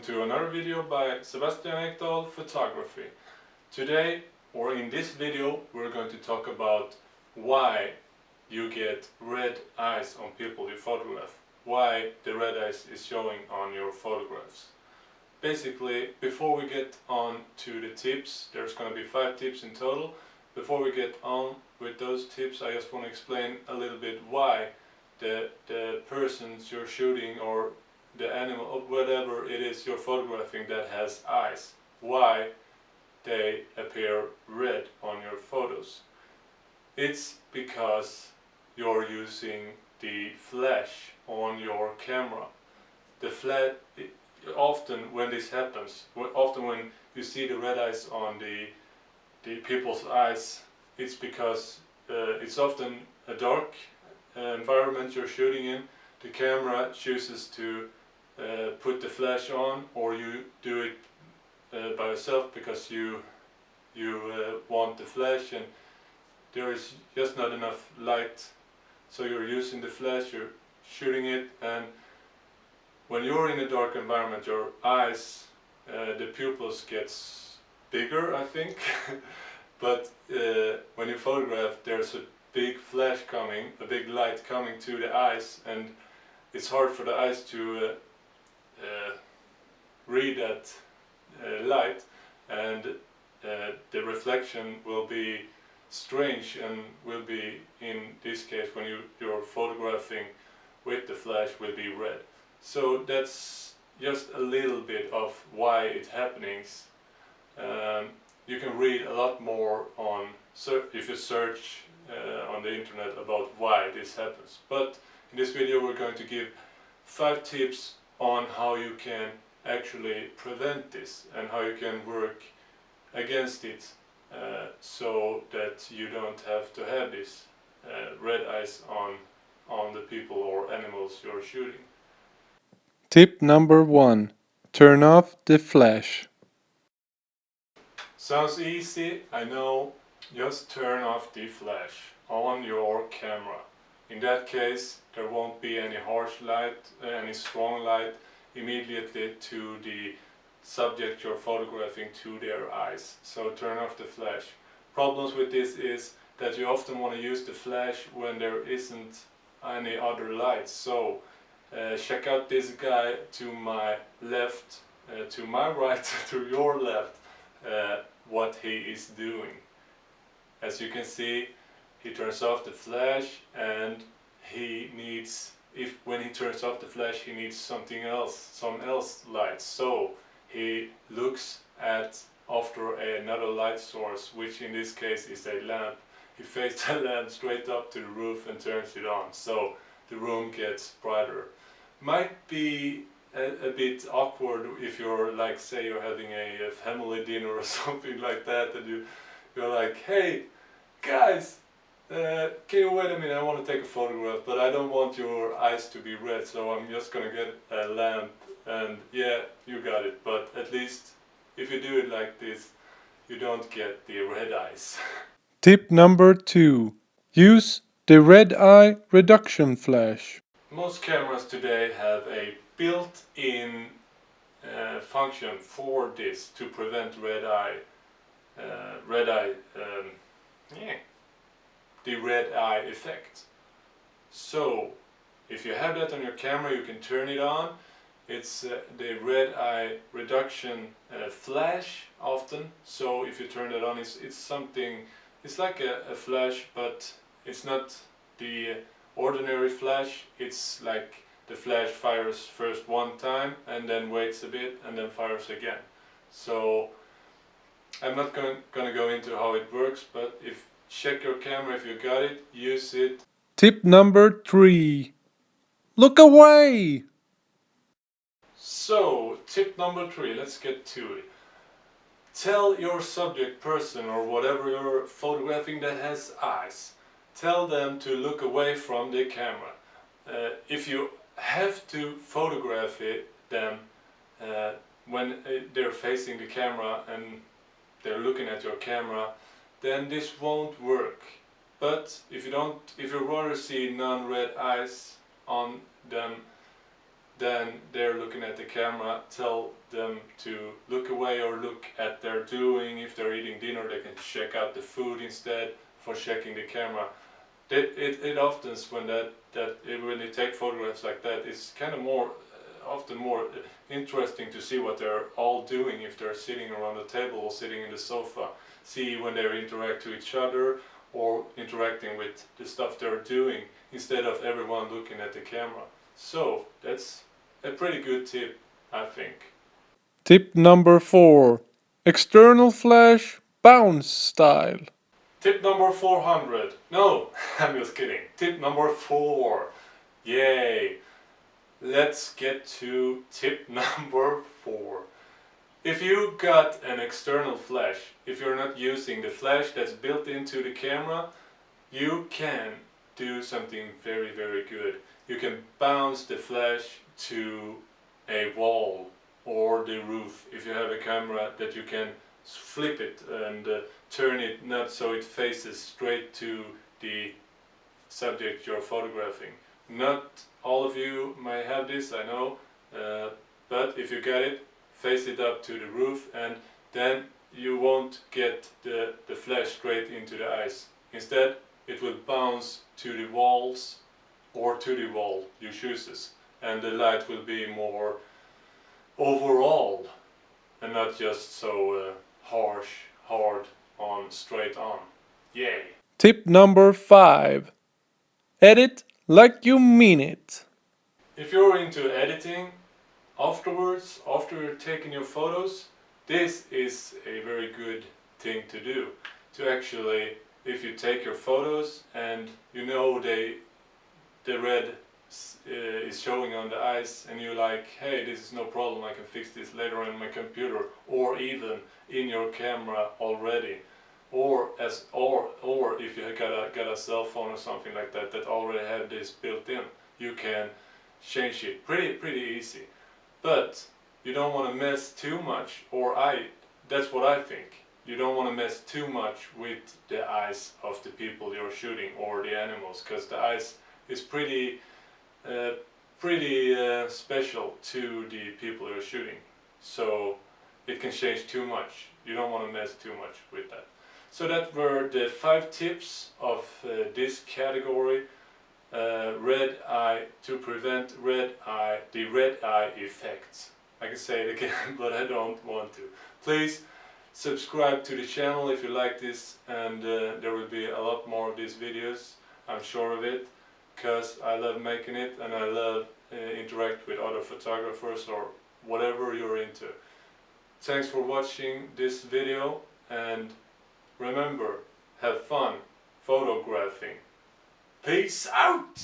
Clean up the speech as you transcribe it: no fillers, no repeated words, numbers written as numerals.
to another video by Sebastianekdahl Photography. Today, or in this video, we're going to talk about why you get red eyes on people you photograph. Why the red eyes is showing on your photographs. Basically, before we get on to the tips, there's going to be 5 tips in total. Before we get on with those tips, I just want to explain a little bit why the persons you're shooting or the animal or whatever it is you're photographing that has eyes, why they appear red on your photos. It's because you're using the flash on your camera. The flash, often when this happens, often when you see the red eyes on the people's eyes, it's because it's often a dark environment you're shooting in. The camera chooses to put the flash on, or you do it by yourself because you want the flash and there is just not enough light, so you're using the flash, you're shooting it, and when you're in a dark environment your eyes, the pupils gets bigger, I think. But when you photograph there's a big flash coming, a big light coming to the eyes, and it's hard for the eyes to read that light, and the reflection will be strange and will be, in this case when you're photographing with the flash, will be red. So that's just a little bit of why it happens. You can read a lot more on if you search on the internet about why this happens. But in this video we're going to give 5 tips on how you can actually prevent this and how you can work against it, so that you don't have to have this red eyes on the people or animals you're shooting. Tip number 1. Turn off the flash. Sounds easy, I know. Just turn off the flash on your camera. In that case there won't be any harsh light, any strong light immediately to the subject you're photographing, to their eyes. So turn off the flash. Problems with this is that you often want to use the flash when there isn't any other lights. So check out this guy to my left, to my right, to your left, what he is doing. As you can see, he turns off the flash, and he needs, when he turns off the flash, he needs something else, some else light. So he looks after another light source, which in this case is a lamp. He faces the lamp straight up to the roof and turns it on, so the room gets brighter. Might be a bit awkward if you're like, say you're having a family dinner or something like that, and you're like, hey guys, can you wait a minute, I want to take a photograph, but I don't want your eyes to be red, so I'm just gonna get a lamp. And yeah, you got it, but at least if you do it like this, you don't get the red eyes. Tip number 2. Use the red eye reduction flash. Most cameras today have a built-in function for this, to prevent the red eye effect. So if you have that on your camera, you can turn it on. It's the red eye reduction flash often. So if you turn it on, it's something, it's like a flash, but it's not the ordinary flash. It's like the flash fires first one time and then waits a bit and then fires again. So I'm not gonna go into how it works, but check your camera, if you got it, use it. Tip number 3. Look away! So, tip number 3, let's get to it. Tell your subject person or whatever you're photographing that has eyes, tell them to look away from the camera. If you have to photograph them when they're facing the camera and they're looking at your camera, then this won't work. But if you rather see non-red eyes on them, then they're looking at the camera, tell them to look away or look at their doing. If they're eating dinner, they can check out the food instead for checking the camera. It often when they take photographs like that, it's kind of more often more interesting to see what they're all doing if they're sitting around the table or sitting in the sofa. See when they interact to each other or interacting with the stuff they're doing instead of everyone looking at the camera. So that's a pretty good tip, I think. Tip number 4. External flash bounce style. Tip number 400. No, I'm just kidding. Tip number 4. Yay! Let's get to tip number 4. If you got an external flash, if you're not using the flash that's built into the camera, you can do something very, very good. You can bounce the flash to a wall or the roof. If you have a camera that you can flip it and turn it not so it faces straight to the subject you're photographing. Not all of you may have this, I know, but if you got it, face it up to the roof, and then you won't get the flash straight into the eyes. Instead, it will bounce to the walls or to the wall you chooses, and the light will be more overall and not just so hard on, straight on. Yay! Tip number 5. Edit like you mean it. If you're into editing, afterwards, after you're taking your photos, this is a very good thing to do. To actually, if you take your photos and you know the red is showing on the eyes and you're like, hey, this is no problem, I can fix this later on my computer, or even in your camera already, or if you got a cell phone or something like that that already have this built in, you can change it pretty easy. But you don't want to mess too much, that's what I think. You don't want to mess too much with the eyes of the people you're shooting or the animals, because the eyes is pretty special to the people you're shooting. So it can change too much. You don't want to mess too much with that. So that were the 5 tips of this category. Red eye, to prevent the red eye effects. I can say it again, but I don't want to. Please subscribe to the channel if you like this, and there will be a lot more of these videos, I'm sure of it, because I love making it and I love interact with other photographers or whatever you're into. Thanks for watching this video, and remember, have fun photographing. Peace out!